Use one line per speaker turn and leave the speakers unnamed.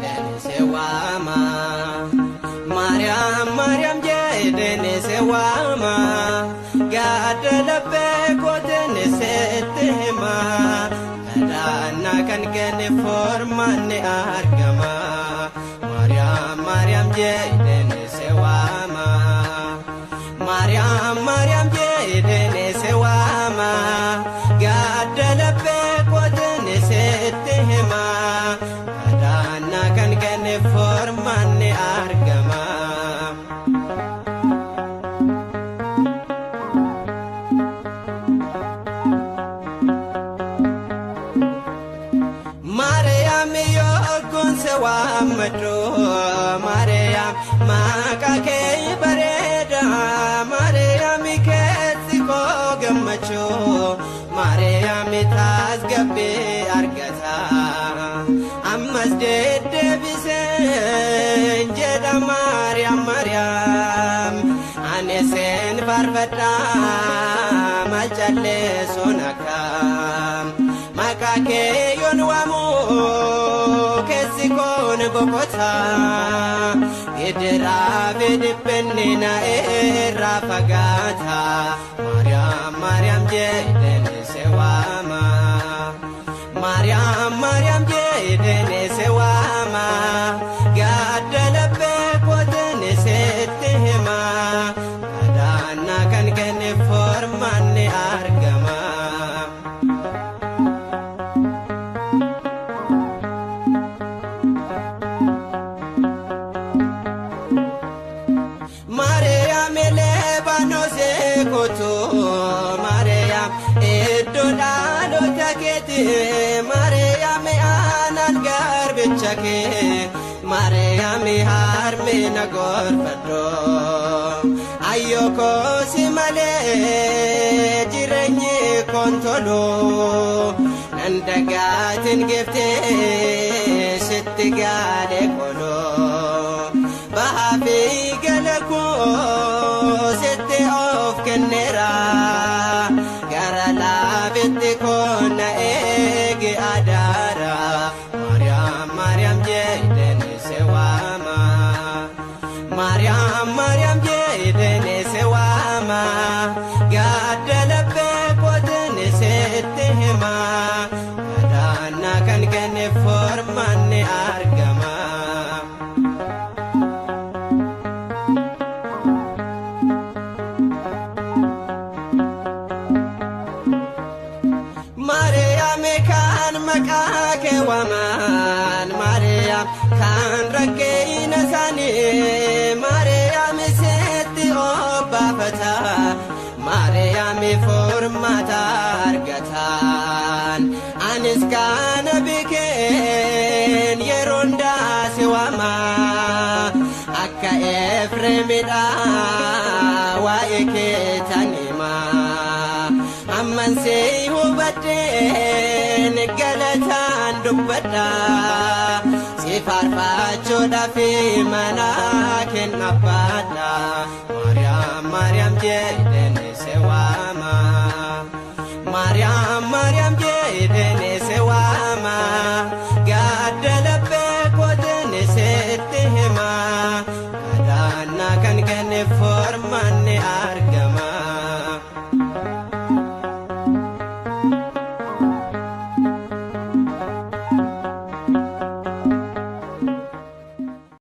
jedhani se waama Mariam Mariam jedhani se waama gaadha laphee kootani sitti hima kadhannaa kan kenne furmaanni argama Mariam Mariam jedhani se waama Mariam Mariam jedhani se waama gaadha laphee kootani sitti hima kadhannaa kan kenne furmaanni argama Mariam yookun se waammadhu Mariam maqaa kee bareeda Mariam keessi koo gammachuu Mariam tasgabbii argata ammas deddeebiseen jedha Mariam Mariam ani seen faarfadha maal calleessuun akkam maqaa kee yoon waamu keessi koon boqota gidiraa fi dhiphinni na irraa fagaata Mariam Mariam jedhani se waama Mariam Mariam jedhani se waama gaadha laphee kootani sitti hima kadhannaa kan kenne furmaanni argama Mariam Lebanose koto Mariam iddo dhaalota keeti Mariam aanan garbicha kee Mariam harmi na gorfadho ayyoko si malee jireenyi kontolo nandagaatin giftee sitti gaale kolo bahafi galakoo sitti of kennera gara laafitti koona eegi adaara Mariam Mariam jedhani se waama Mariam Mariam jedhani se waama gaadha laphee kootani sitti hima kadhannaa kan kenne furmaanni argama Mariam kan maqaa kee waaman Mariam kan rakkeeyna isaanii Mariam sitti obbaafata Mariam furmaata argatan anis kana bikeen yeroon daasi waama akka Efreemidha waa'ee kee tanima amman see hubadheen galataan dubbadha si faarfachuudhaaf mana kenna baadha Mariam Mariam jedhani se waama Mariam Mariam jedhani se waama gaadha laphee kootani sitti hima kadhannaa kan kenne furmaanni argama